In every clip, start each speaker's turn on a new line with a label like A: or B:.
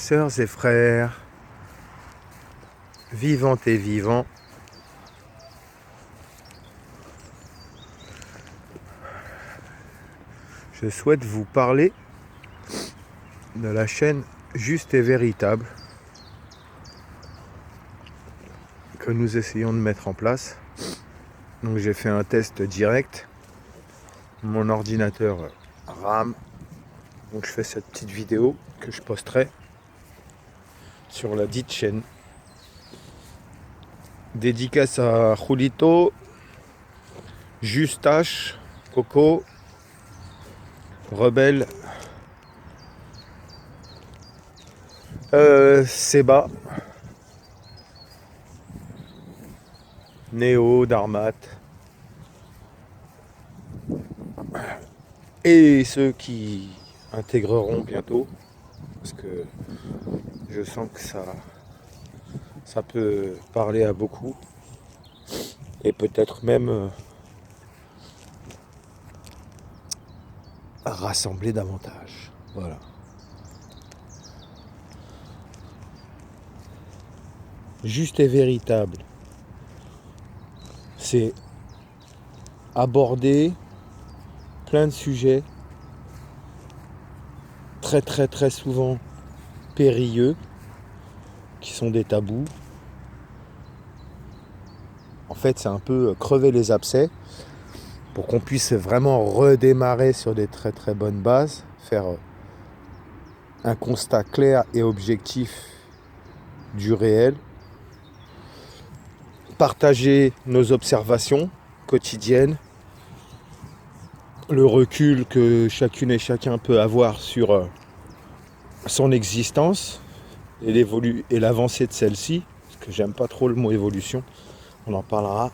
A: Sœurs et frères, vivantes et vivants, je souhaite vous parler de la chaîne Juste et Véritable que nous essayons de mettre en place. Donc j'ai fait un test direct, mon ordinateur rame, donc je fais cette petite vidéo que je posterai sur la dite chaîne. Dédicace à Julito, Justache, Coco, Rebelle, Seba, Néo, Darmat et ceux qui intégreront bientôt, parce que je sens que ça peut parler à beaucoup et peut-être même rassembler davantage. Voilà. Juste et véritable, c'est aborder plein de sujets très très très souvent périlleux, qui sont des tabous. En fait, c'est un peu crever les abcès pour qu'on puisse vraiment redémarrer sur des très très bonnes bases, faire un constat clair et objectif du réel, partager nos observations quotidiennes, le recul que chacune et chacun peut avoir sur son existence et l'avancée de celle-ci, parce que j'aime pas trop le mot évolution, on en parlera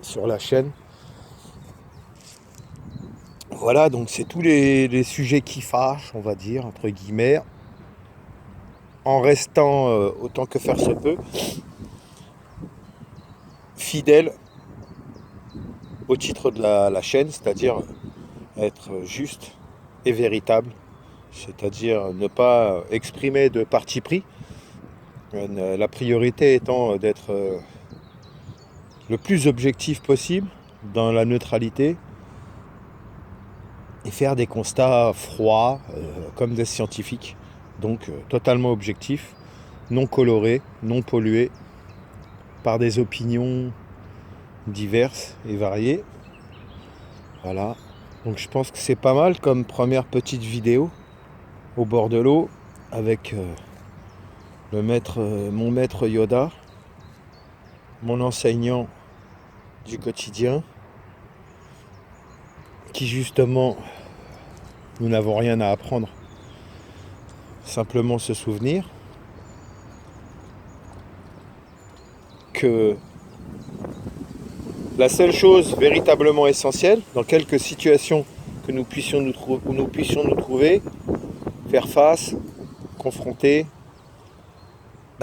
A: sur la chaîne. Voilà, donc c'est tous les sujets qui fâchent, on va dire, entre guillemets, en restant autant que faire se peut fidèle au titre de la chaîne, c'est-à-dire être juste et véritable, c'est-à-dire ne pas exprimer de parti pris, la priorité étant d'être le plus objectif possible dans la neutralité et faire des constats froids comme des scientifiques, donc totalement objectifs, non colorés, non pollués par des opinions diverses et variées. Voilà, donc je pense que c'est pas mal comme première petite vidéo au bord de l'eau avec mon maître Yoda, mon enseignant du quotidien, qui justement, nous n'avons rien à apprendre, simplement se souvenir que la seule chose véritablement essentielle, dans quelques situations que nous puissions nous trouver, faire face, confronter,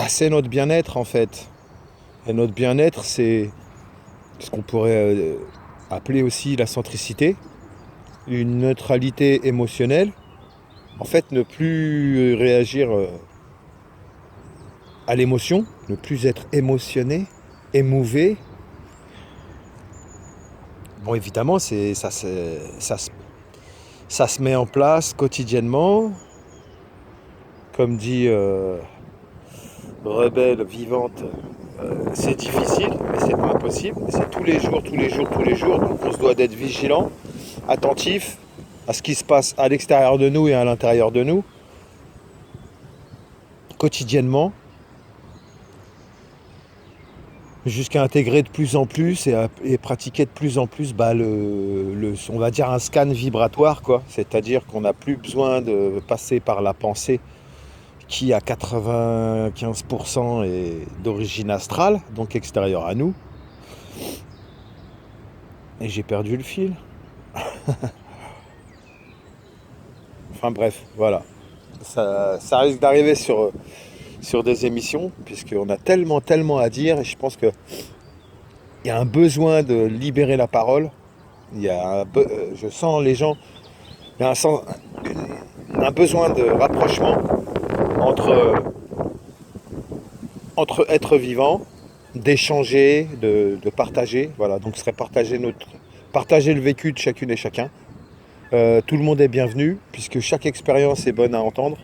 A: c'est notre bien-être en fait. Et notre bien-être, c'est ce qu'on pourrait appeler aussi la centricité, une neutralité émotionnelle. En fait, ne plus réagir à l'émotion, ne plus être émotionné, émouvé. Bon, évidemment, ça se met en place quotidiennement. Comme dit Rebelle vivante, c'est difficile, mais c'est pas impossible. C'est tous les jours. Donc on se doit d'être vigilant, attentif à ce qui se passe à l'extérieur de nous et à l'intérieur de nous, quotidiennement, jusqu'à intégrer de plus en plus et pratiquer de plus en plus on va dire un scan vibratoire, quoi. C'est-à-dire qu'on n'a plus besoin de passer par la pensée qui à 95% est d'origine astrale, donc extérieure à nous. Et j'ai perdu le fil. Enfin bref, voilà. Ça risque d'arriver sur des émissions, puisqu'on a tellement à dire, et je pense qu'il y a un besoin de libérer la parole. Je sens les gens, il y a un besoin de rapprochement entre, entre êtres vivants, d'échanger, de partager. Voilà, donc ce serait partager le vécu de chacune et chacun. Tout le monde est bienvenu, puisque chaque expérience est bonne à entendre.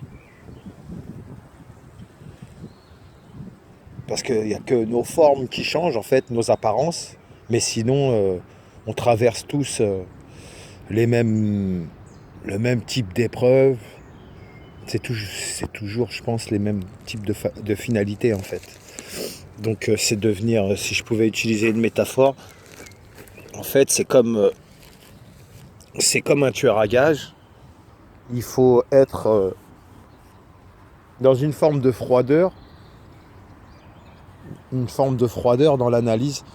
A: Parce qu'il n'y a que nos formes qui changent, en fait, nos apparences. Mais sinon, on traverse tous les mêmes, le même type d'épreuves. C'est toujours, je pense, les mêmes types de finalités, en fait. Donc, c'est devenir, si je pouvais utiliser une métaphore, en fait, c'est comme un tueur à gages. Il faut être dans une forme de froideur dans l'analyse.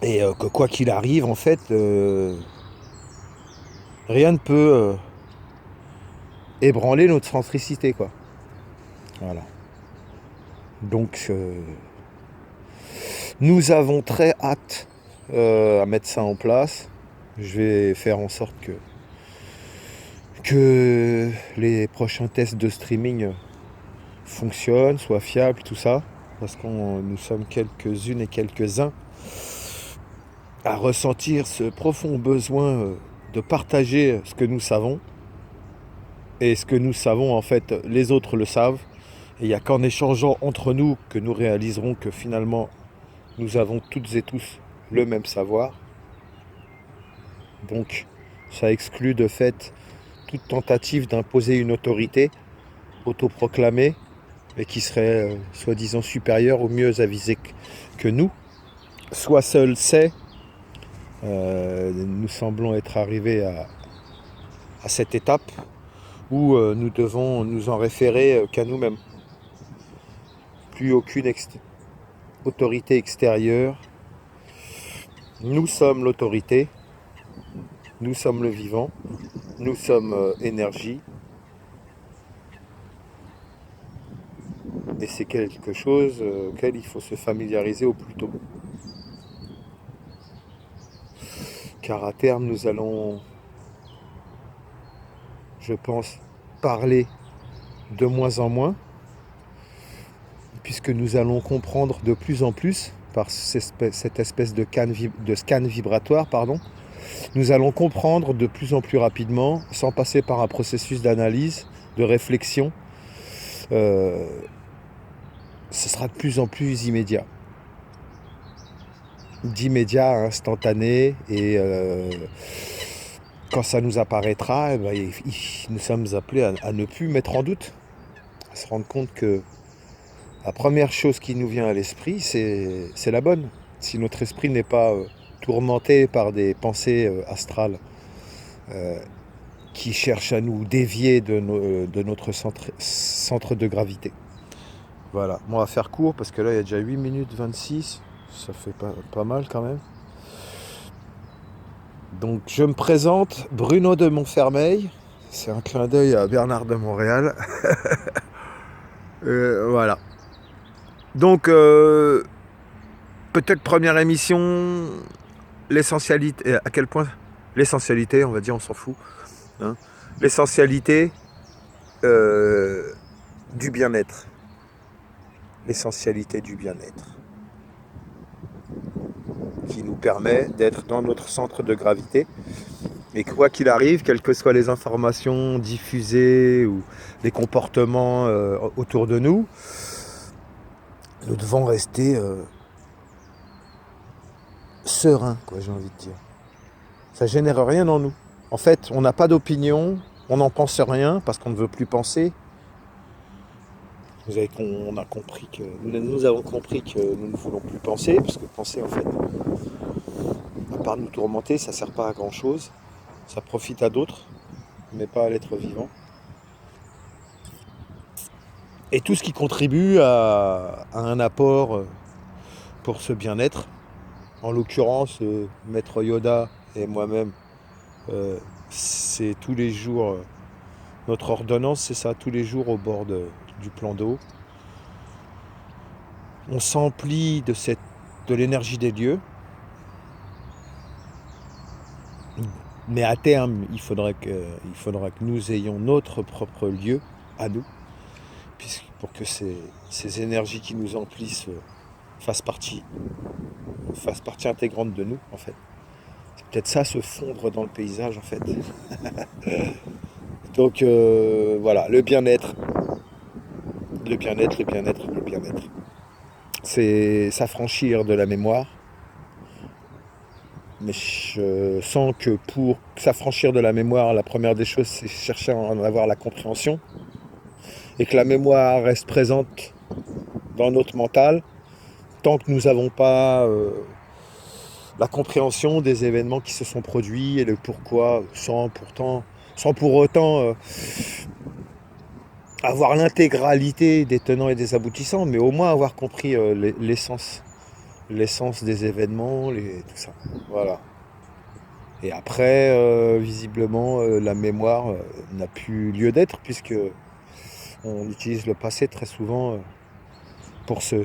A: Et que quoi qu'il arrive, en fait, rien ne peut ébranler notre centricité, quoi. Voilà. Donc, nous avons très hâte à mettre ça en place. Je vais faire en sorte que les prochains tests de streaming fonctionnent, soient fiables, tout ça. Parce que nous sommes quelques-unes et quelques-uns à ressentir ce profond besoin de partager ce que nous savons. Et ce que nous savons, en fait, les autres le savent. Et il n'y a qu'en échangeant entre nous que nous réaliserons que finalement, nous avons toutes et tous le même savoir. Donc, ça exclut de fait toute tentative d'imposer une autorité autoproclamée et qui serait soi-disant supérieure ou mieux avisée que nous. Soit seul sait, nous semblons être arrivés à cette étape où nous devons nous en référer qu'à nous-mêmes. Plus aucune autorité extérieure. Nous sommes l'autorité, nous sommes le vivant, nous sommes énergie. Et c'est quelque chose auquel il faut se familiariser au plus tôt. Car à terme, nous allons, je pense, parler de moins en moins, puisque nous allons comprendre de plus en plus, par cette espèce de scan vibratoire, nous allons comprendre de plus en plus rapidement, sans passer par un processus d'analyse, de réflexion. Ce sera de plus en plus immédiat. D'immédiat, instantané, et quand ça nous apparaîtra, nous sommes appelés à ne plus mettre en doute, à se rendre compte que la première chose qui nous vient à l'esprit, c'est la bonne. Si notre esprit n'est pas tourmenté par des pensées astrales qui cherchent à nous dévier de notre centre de gravité. Voilà, on va faire court parce que là il y a déjà 8 minutes 26, ça fait pas mal quand même. Donc je me présente, Bruno de Montfermeil, c'est un clin d'œil à Bernard de Montréal. Voilà. Donc peut-être première émission, l'essentialité, à quel point l'essentialité, on va dire, on s'en fout, hein, l'essentialité du bien-être. L'essentialité du bien-être qui nous permet d'être dans notre centre de gravité. Et quoi qu'il arrive, quelles que soient les informations diffusées ou les comportements autour de nous, nous devons rester sereins, quoi, j'ai envie de dire. Ça génère rien en nous. En fait, on n'a pas d'opinion, on n'en pense rien parce qu'on ne veut plus penser. Nous avons compris que nous ne voulons plus penser, parce que penser, en fait, à part nous tourmenter, ça ne sert pas à grand chose. Ça profite à d'autres, mais pas à l'être vivant. Et tout ce qui contribue à un apport pour ce bien-être, en l'occurrence, Maître Yoda et moi-même, c'est tous les jours, notre ordonnance, c'est ça, tous les jours au bord du plan d'eau. On s'emplit de l'énergie des dieux. Mais à terme, il faudra que nous ayons notre propre lieu à nous, pour que ces énergies qui nous emplissent fassent partie intégrante de nous, en fait. C'est peut-être ça, se fondre dans le paysage, en fait. Donc voilà, le bien-être, le bien-être, le bien-être, le bien-être. C'est s'affranchir de la mémoire, mais je sens que pour s'affranchir de la mémoire, la première des choses, c'est chercher à en avoir la compréhension, et que la mémoire reste présente dans notre mental, tant que nous n'avons pas la compréhension des événements qui se sont produits et le pourquoi, sans pour autant avoir l'intégralité des tenants et des aboutissants, mais au moins avoir compris l'essence des événements, tout ça. Voilà. Et après, visiblement, la mémoire n'a plus lieu d'être, puisque on utilise le passé très souvent pour se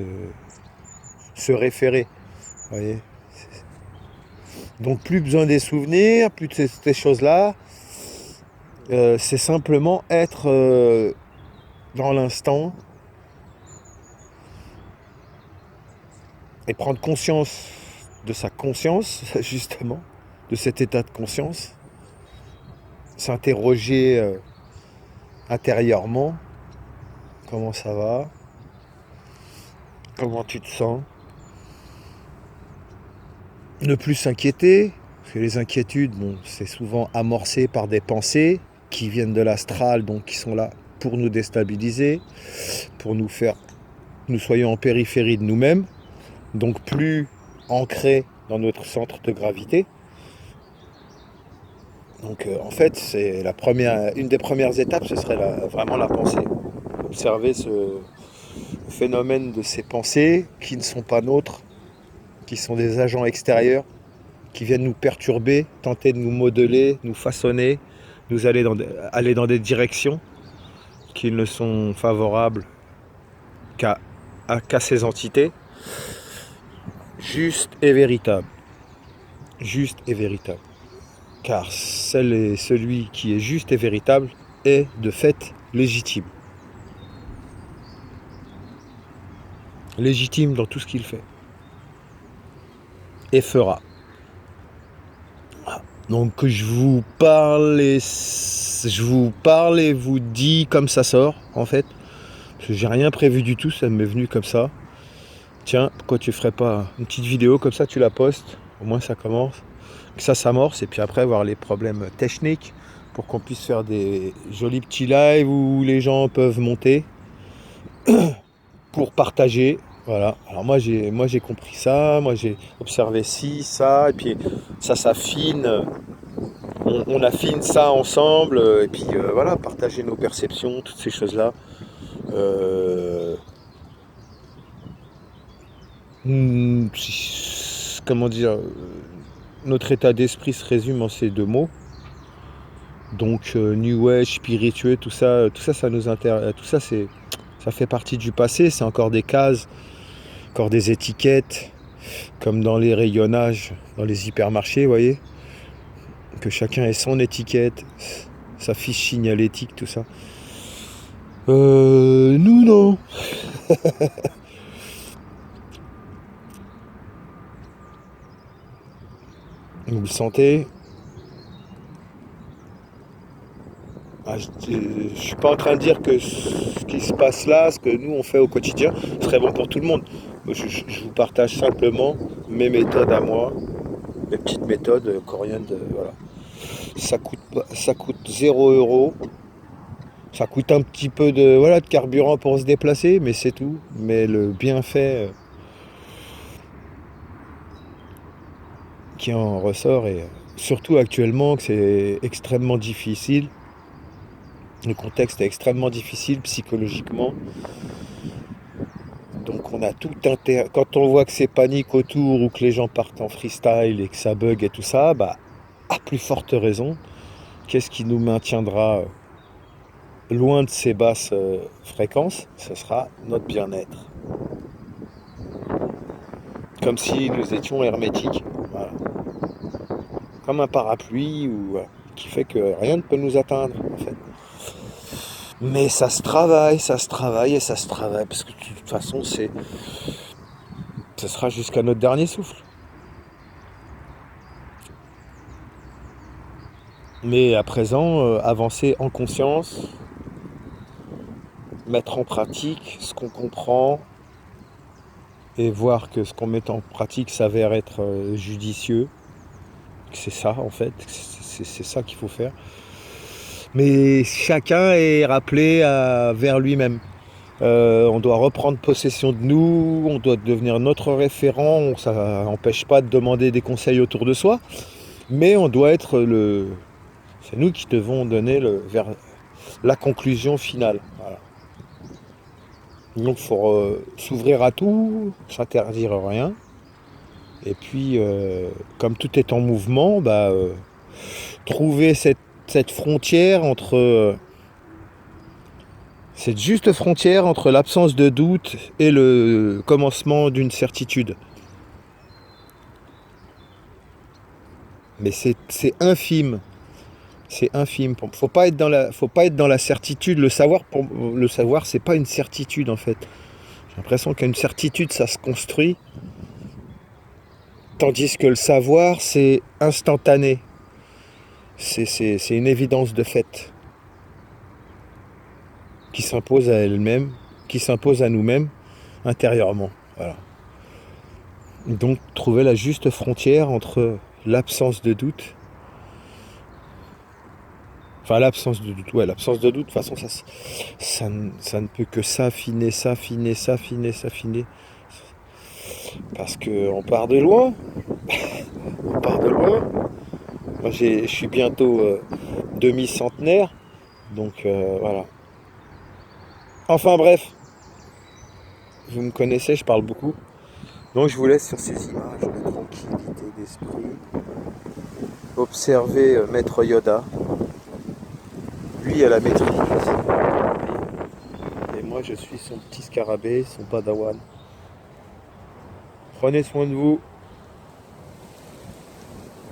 A: référer. Vous voyez. Donc plus besoin des souvenirs, plus de ces choses-là. C'est simplement être dans l'instant et prendre conscience de sa conscience, justement, de cet état de conscience, s'interroger intérieurement, comment ça va, comment tu te sens, ne plus s'inquiéter, parce que les inquiétudes, bon, c'est souvent amorcé par des pensées qui viennent de l'astral, donc qui sont là pour nous déstabiliser, pour nous faire, nous soyons en périphérie de nous-mêmes, donc plus ancrés dans notre centre de gravité. Donc en fait, c'est une des premières étapes, ce serait vraiment la pensée. Observer ce phénomène de ces pensées qui ne sont pas nôtres, qui sont des agents extérieurs, qui viennent nous perturber, tenter de nous modeler, nous façonner, nous aller dans des directions qui ne sont favorables qu'à ces entités. Juste et véritable. Juste et véritable. Car celui qui est juste et véritable est de fait légitime. Légitime dans tout ce qu'il fait. Et fera. Donc je vous parle et vous dis comme ça sort, en fait. Parce que j'ai rien prévu du tout, ça m'est venu comme ça. Tiens, pourquoi tu ferais pas une petite vidéo comme ça, tu la postes, au moins ça commence, que ça s'amorce, et puis après voir les problèmes techniques pour qu'on puisse faire des jolis petits lives où les gens peuvent monter pour partager. Voilà. Alors moi j'ai compris ça, moi j'ai observé ça, et puis ça s'affine. On affine ça ensemble, et puis voilà, partager nos perceptions, toutes ces choses-là. Comment dire, notre état d'esprit se résume en ces deux mots. Donc New Age, spiritueux, tout ça, ça nous intéresse. Tout ça, ça fait partie du passé. C'est encore des cases, encore des étiquettes, comme dans les rayonnages, dans les hypermarchés, vous voyez, que chacun ait son étiquette, sa fiche signalétique, tout ça. Nous non. Vous le sentez? Je suis pas en train de dire que ce qui se passe là, ce que nous on fait au quotidien, serait bon pour tout le monde. Je vous partage simplement mes méthodes à moi, mes petites méthodes, coriandre, voilà. Ça coûte 0 €. Ça coûte un petit peu de carburant pour se déplacer, mais c'est tout. Mais le bienfait qui en ressort, et surtout actuellement que c'est extrêmement difficile. Le contexte est extrêmement difficile psychologiquement. Donc on a tout intérêt. Quand on voit que c'est panique autour ou que les gens partent en freestyle et que ça bug et tout ça, à plus forte raison, qu'est-ce qui nous maintiendra loin de ces basses fréquences? Ce sera notre bien-être. Comme si nous étions hermétiques. Voilà. Comme un parapluie qui fait que rien ne peut nous atteindre, en fait. Mais ça se travaille, ça se travaille et ça se travaille, parce que de toute façon, ce sera jusqu'à notre dernier souffle. Mais à présent, avancer en conscience, mettre en pratique ce qu'on comprend et voir que ce qu'on met en pratique s'avère être judicieux. C'est ça en fait, c'est ça qu'il faut faire. Mais chacun est rappelé vers lui-même. On doit reprendre possession de nous, on doit devenir notre référent, ça n'empêche pas de demander des conseils autour de soi, mais on doit être c'est nous qui devons donner vers la conclusion finale. Voilà. Donc il faut s'ouvrir à tout, s'interdire rien. Et puis, comme tout est en mouvement, trouver cette frontière cette juste frontière entre l'absence de doute et le commencement d'une certitude. Mais c'est infime. C'est infime. Faut pas être dans la certitude. Le savoir, c'est pas une certitude en fait. J'ai l'impression qu'une certitude, ça se construit, tandis que le savoir, c'est instantané. C'est une évidence de fait qui s'impose à elle-même, qui s'impose à nous-mêmes intérieurement. Voilà. Donc trouver la juste frontière entre l'absence de doute. Enfin, l'absence de doute, ouais, l'absence de doute, de toute façon, ça ne peut que s'affiner. Parce qu'on part de loin. On part de loin. Moi, je suis bientôt demi-centenaire. Donc, voilà. Enfin, bref. Vous me connaissez, je parle beaucoup. Donc, je vous laisse sur ces images de tranquillité d'esprit. Observez Maître Yoda. Lui a la maîtrise. Et moi, je suis son petit scarabée, son padawan. Prenez soin de vous.